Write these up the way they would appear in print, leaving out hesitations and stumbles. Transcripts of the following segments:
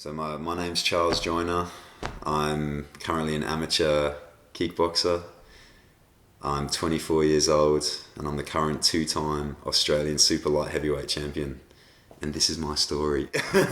So my name's Charles Joyner. I'm currently an amateur kickboxer. I'm 24 years old and I'm the current two-time Australian super light heavyweight champion. And this is my story. Ladies and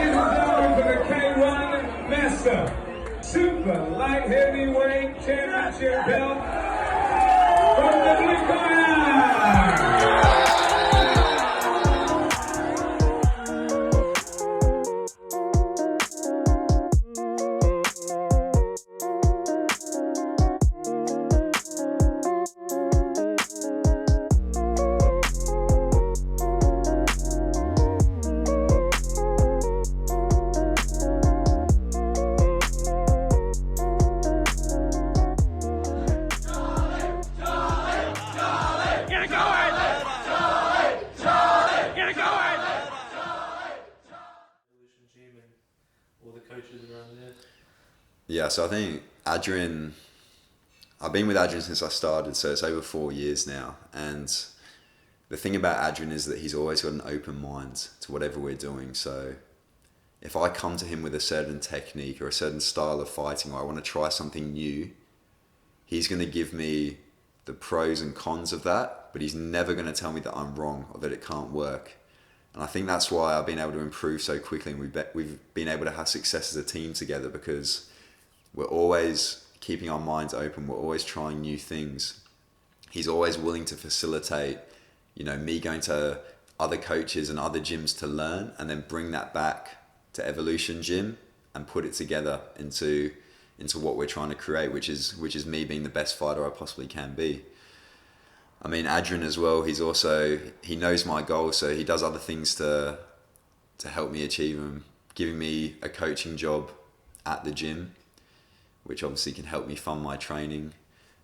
gentlemen, for the K1 Master Super Light Heavyweight Championship belt from the blue corner. Yeah, so I think Adrian, I've been with Adrian since I started, so it's over 4 years now. And the thing about Adrian is that he's always got an open mind to whatever we're doing. So if I come to him with a certain technique or a certain style of fighting, or I want to try something new, he's going to give me the pros and cons of that, but he's never going to tell me that I'm wrong or that it can't work. And I think that's why I've been able to improve so quickly, and we've been able to have success as a team together, because we're always keeping our minds open. We're always trying new things. He's always willing to facilitate, me going to other coaches and other gyms to learn, and then bring that back to Evolution Gym and put it together into what we're trying to create, which is me being the best fighter I possibly can be. I mean, Adrian as well, he knows my goals, so he does other things to help me achieve them, giving me a coaching job at the gym, which obviously can help me fund my training.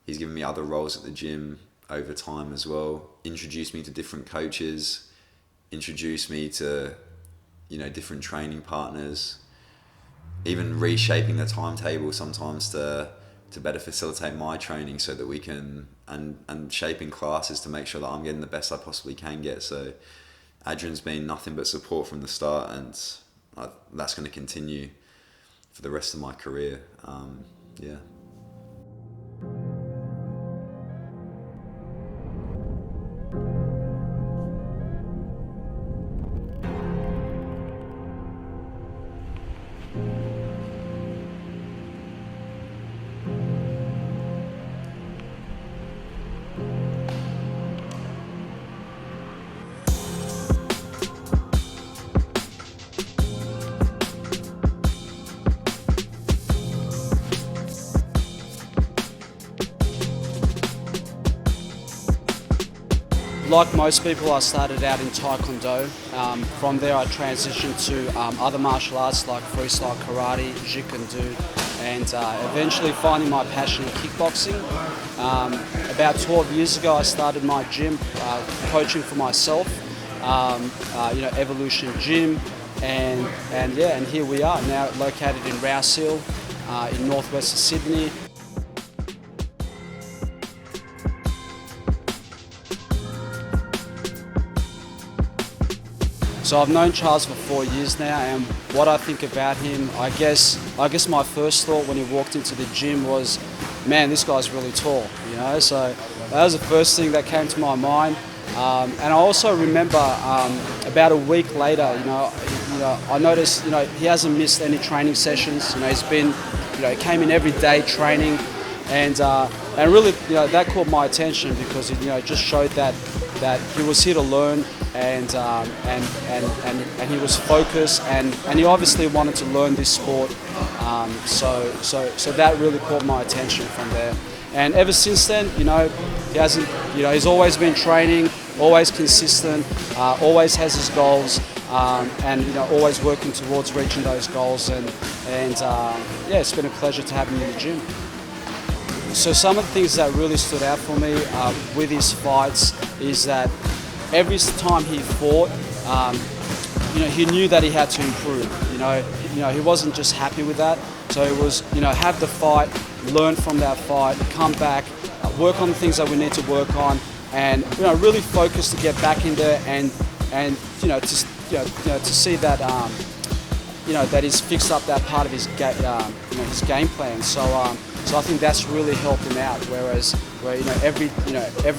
He's given me other roles at the gym over time as well, introduced me to different coaches, introduced me to, different training partners, even reshaping the timetable sometimes to better facilitate my training so that we can, and shaping classes to make sure that I'm getting the best I possibly can get. So Adrian's been nothing but support from the start, and that's going to continue for the rest of my career. Yeah. Like most people, I started out in Taekwondo. From there I transitioned to other martial arts like freestyle karate, Jiu-Jitsu, and eventually finding my passion in kickboxing. About 12 years ago I started my gym, coaching for myself, Evolution Gym, and here we are now, located in Rouse Hill in northwest of Sydney. So I've known Charles for 4 years now, and what I think about him, I guess my first thought when he walked into the gym was, man, this guy's really tall, So that was the first thing that came to my mind. And I also remember about a week later, I noticed, he hasn't missed any training sessions. He's been, he came in every day training, and really, that caught my attention because it, just showed that he was here to learn, and he was focused, and he obviously wanted to learn this sport. So that really caught my attention from there. And ever since then, he hasn't, he's always been training, always consistent, always has his goals, and always working towards reaching those goals. And it's been a pleasure to have him in the gym. So some of the things that really stood out for me with his fights is that every time he fought, he knew that he had to improve. He wasn't just happy with that. So it was, have the fight, learn from that fight, come back, work on the things that we need to work on, and really focus to get back in there and and to see that that he's fixed up that part of his his game plan. So I think that's really helped him out. Whereas every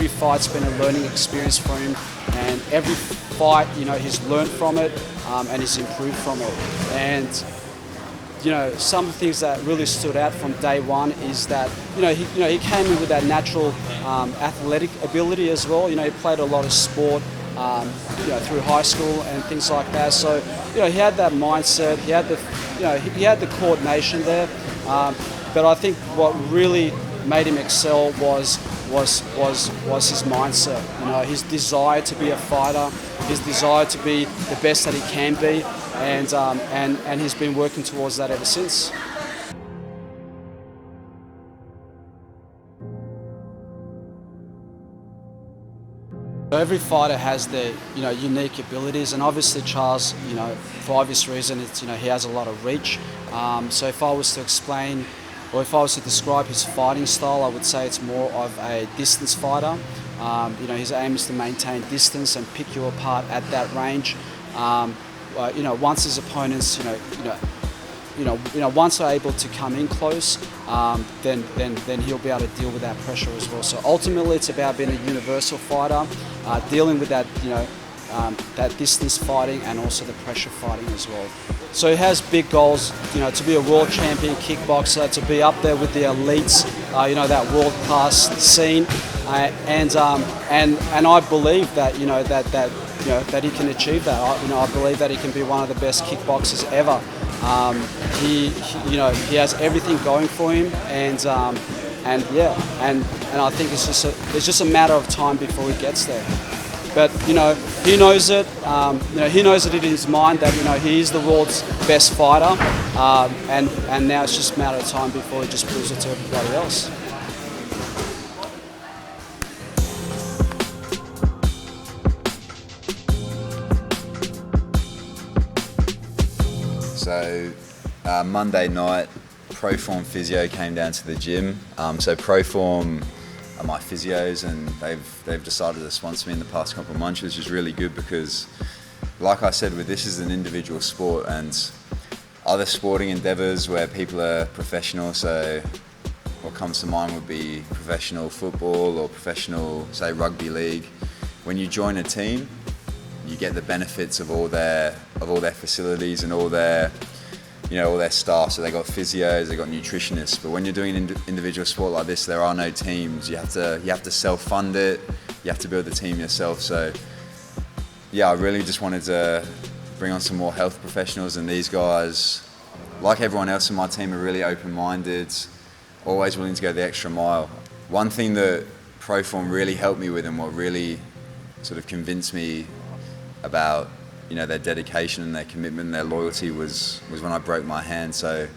fight's been a learning experience for him, and every fight he's learned from it, and he's improved from it. And some of the things that really stood out from day one is that he came in with that natural athletic ability as well. He played a lot of sport through high school and things like that. So he had that mindset. He had the coordination there. But I think what really made him excel was his mindset. His desire to be a fighter, his desire to be the best that he can be, and he's been working towards that ever since. Every fighter has their unique abilities, and obviously Charles, for obvious reason, he has a lot of reach. So if I was to explain, or if I was to describe his fighting style, I would say it's more of a distance fighter. His aim is to maintain distance and pick you apart at that range. Once his opponents, once they're able to come in close, then he'll be able to deal with that pressure as well. So ultimately, it's about being a universal fighter, dealing with that, that distance fighting and also the pressure fighting as well. So he has big goals, to be a world champion kickboxer, to be up there with the elites, that world class scene, and I believe that that he can achieve that. I believe that he can be one of the best kickboxers ever. He has everything going for him, and I think it's just a matter of time before he gets there. But he knows it. He knows it in his mind that he is the world's best fighter, and now it's just a matter of time before he just proves it to everybody else. So Monday night, Proform Physio came down to the gym. So Proform are my physios, and they've decided to sponsor me in the past couple of months, which is really good because, like I said, this is an individual sport, and other sporting endeavours where people are professional. So what comes to mind would be professional football or professional, say, rugby league. When you join a team, you get the benefits of all their facilities and all their staff. So they got physios, they got nutritionists. But when you're doing an individual sport like this, there are no teams. You have to self-fund it. You have to build the team yourself. So yeah, I really just wanted to bring on some more health professionals, and these guys, like everyone else in my team, are really open-minded, always willing to go the extra mile. One thing that Proform really helped me with, and what really sort of convinced me about their dedication and their commitment and their loyalty was when I broke my hand. So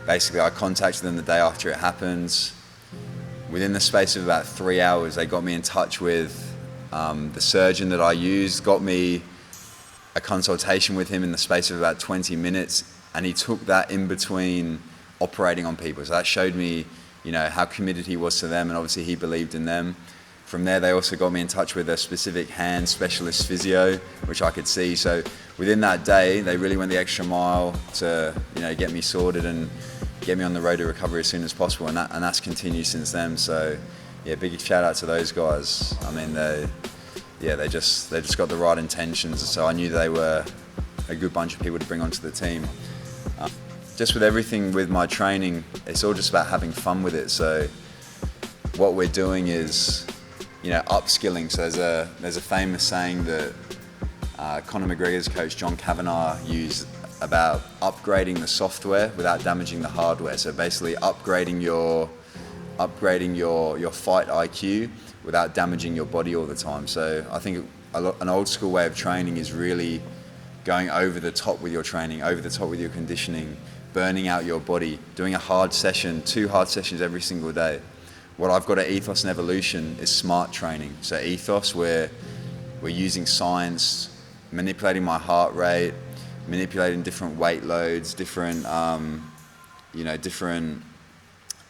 basically I contacted them the day after it happened. Within the space of about 3 hours, they got me in touch with the surgeon that I used, got me a consultation with him in the space of about 20 minutes, and he took that in between operating on people. So that showed me how committed he was to them, and obviously he believed in them. From there, they also got me in touch with a specific hand specialist physio, which I could see. So within that day, they really went the extra mile to get me sorted and get me on the road to recovery as soon as possible, and that's continued since then. So yeah, big shout out to those guys. I mean, they just got the right intentions. So I knew they were a good bunch of people to bring onto the team. Just with everything with my training, it's all just about having fun with it. So what we're doing is upskilling. So there's a famous saying that Conor McGregor's coach John Kavanagh used about upgrading the software without damaging the hardware. So basically upgrading your fight IQ without damaging your body all the time. So I think an old school way of training is really going over the top with your training, over the top with your conditioning, burning out your body, doing a hard session, 2 hard sessions every single day. What I've got at Ethos and Evolution is smart training. So Ethos, we're using science, manipulating my heart rate, manipulating different weight loads, different, I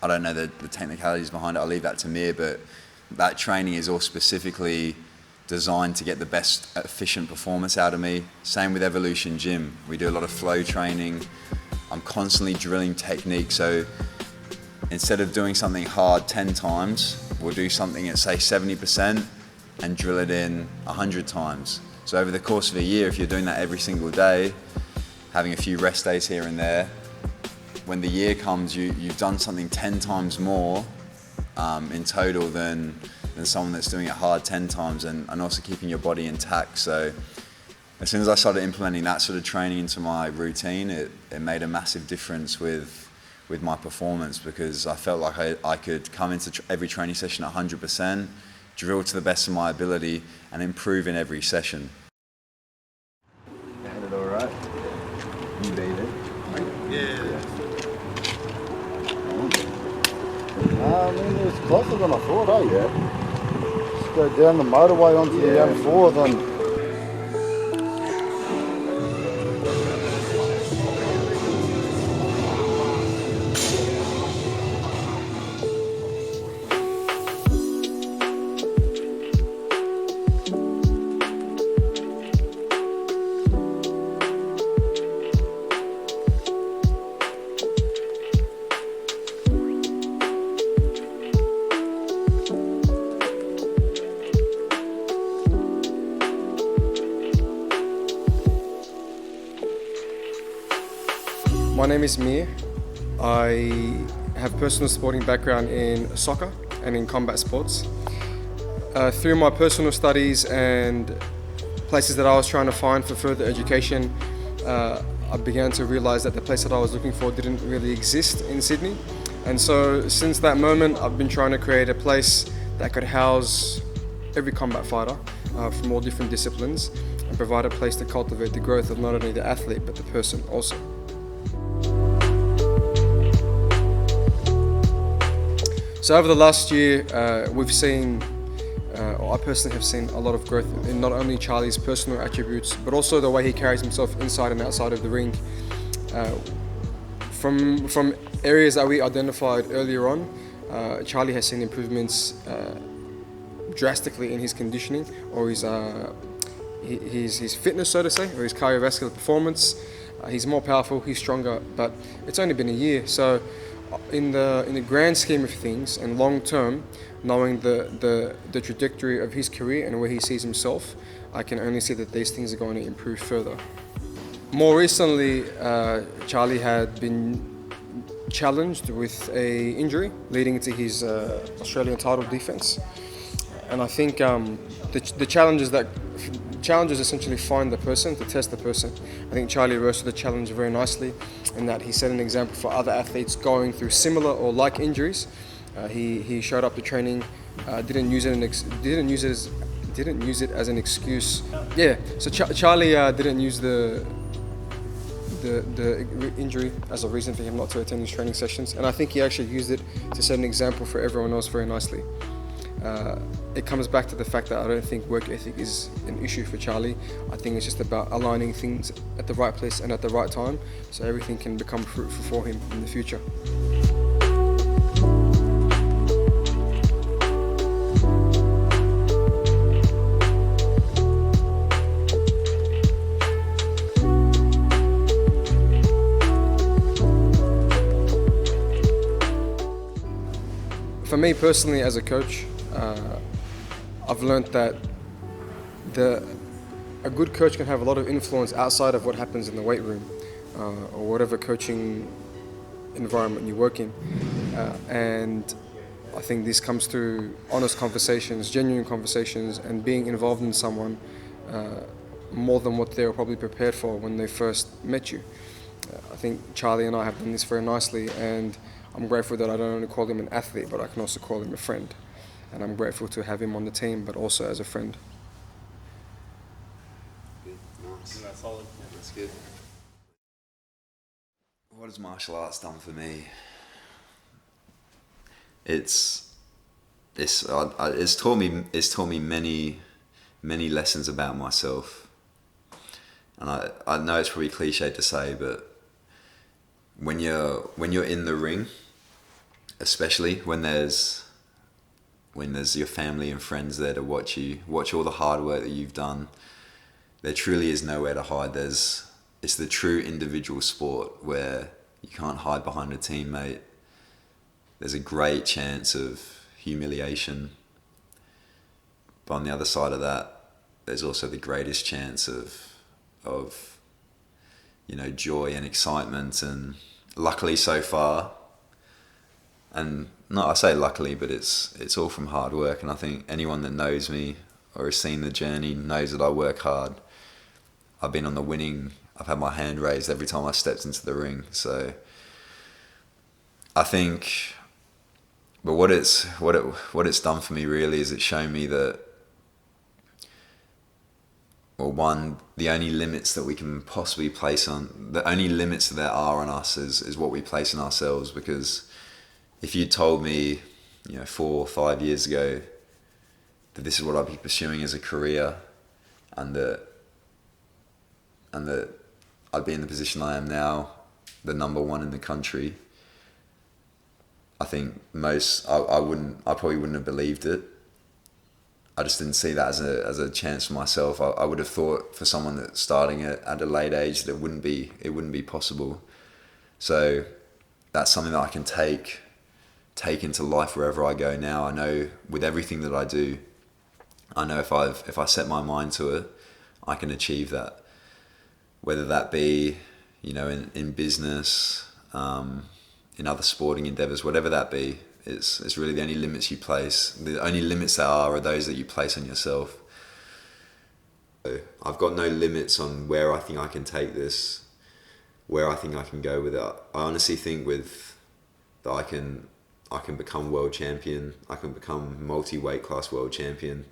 don't know the technicalities behind it, I'll leave that to Mir, but that training is all specifically designed to get the best efficient performance out of me. Same with Evolution Gym. We do a lot of flow training. I'm constantly drilling technique. So instead of doing something hard 10 times, we'll do something at say 70% and drill it in 100 times. So over the course of a year, if you're doing that every single day, having a few rest days here and there, when the year comes, you've done something 10 times more in total than someone that's doing it hard 10 times and also keeping your body intact. So as soon as I started implementing that sort of training into my routine, it made a massive difference with my performance, because I felt like I could come into every training session at 100%, drill to the best of my ability, and improve in every session. Had it all right. You beat it. Yeah. I mean, it was closer than I thought, Just go down the motorway onto the M4, then. My name is Mir. I have personal sporting background in soccer and in combat sports. Through my personal studies and places that I was trying to find for further education, I began to realize that the place that I was looking for didn't really exist in Sydney. And so since that moment, I've been trying to create a place that could house every combat fighter from all different disciplines and provide a place to cultivate the growth of not only the athlete, but the person also. So over the last year, we've seen, or I personally have seen a lot of growth in not only Charlie's personal attributes, but also the way he carries himself inside and outside of the ring. From areas that we identified earlier on, Charlie has seen improvements drastically in his conditioning or his fitness, so to say, or his cardiovascular performance. He's more powerful, he's stronger, but it's only been a year. So in the grand scheme of things and long term, knowing the trajectory of his career and where he sees himself, I can only see that these things are going to improve further. More recently, Charlie had been challenged with an injury leading into his Australian title defence, and I think the challenges essentially find the person, to test the person. I think Charlie rose to the challenge very nicely in that he set an example for other athletes going through similar or like injuries. He showed up to training, didn't use it as an excuse. Yeah, so Charlie didn't use the injury as a reason for him not to attend his training sessions, and I think he actually used it to set an example for everyone else very nicely. It comes back to the fact that I don't think work ethic is an issue for Charlie. I think it's just about aligning things at the right place and at the right time, so everything can become fruitful for him in the future. For me personally, as a coach, I've learned that a good coach can have a lot of influence outside of what happens in the weight room or whatever coaching environment you work in. And I think this comes through honest conversations, genuine conversations, and being involved in someone more than what they were probably prepared for when they first met you. I think Charlie and I have done this very nicely, and I'm grateful that I don't only call him an athlete, but I can also call him a friend. And I'm grateful to have him on the team, but also as a friend. Good. Nice. That's solid. Yeah, that's good. What has martial arts done for me? It's taught me many lessons about myself. And I know it's probably cliche to say, but when you're in the ring, especially when there's when there's your family and friends there to watch all the hard work that you've done. There truly is nowhere to hide. It's the true individual sport where you can't hide behind a teammate. There's a great chance of humiliation. But on the other side of that, there's also the greatest chance of joy and excitement. And luckily so far, and not I say luckily, but it's all from hard work. And I think anyone that knows me or has seen the journey knows that I work hard. I've been on the winning. I've had my hand raised every time I stepped into the ring. So I think, but what it's done for me really is it's shown me that, well, one, the only limits that we can possibly place on, the only limits that there are on us is what we place on ourselves. Because if you told me, 4 or 5 years ago that this is what I'd be pursuing as a career, and that I'd be in the position I am now, the number one in the country, I think I probably wouldn't have believed it. I just didn't see that as a chance for myself. I would have thought for someone that's starting at a late age that it wouldn't be possible. So that's something that I can take into life wherever I go now. I know with everything that I do, I know if I set my mind to it, I can achieve that. Whether that be, in business, in other sporting endeavours, whatever that be, it's really the only limits you place. The only limits there are those that you place on yourself. So I've got no limits on where I think I can take this, where I think I can go with it. I honestly think that I can become world champion. I can become multi-weight class world champion,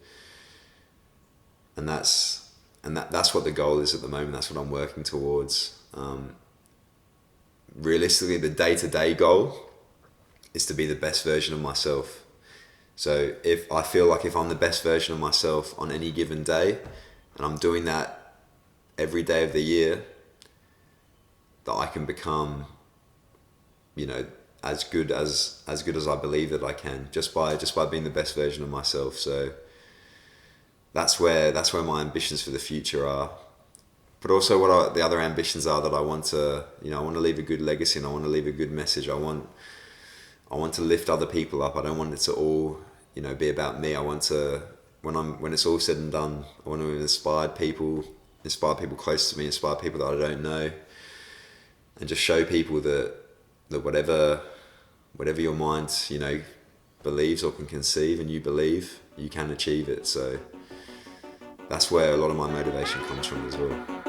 and that's what the goal is at the moment. That's what I'm working towards. Realistically, the day-to-day goal is to be the best version of myself. So if I feel like if I'm the best version of myself on any given day, and I'm doing that every day of the year, that I can become, as good as I believe that I can, just by being the best version of myself. So that's where my ambitions for the future are. But also the other ambitions are that I want to leave a good legacy, and I want to leave a good message. I want to lift other people up. I don't want it to all, be about me. I want to, when it's all said and done, I want to inspire people close to me, inspire people that I don't know, and just show people that whatever your mind, believes or can conceive, and you believe, you can achieve it. So that's where a lot of my motivation comes from as well.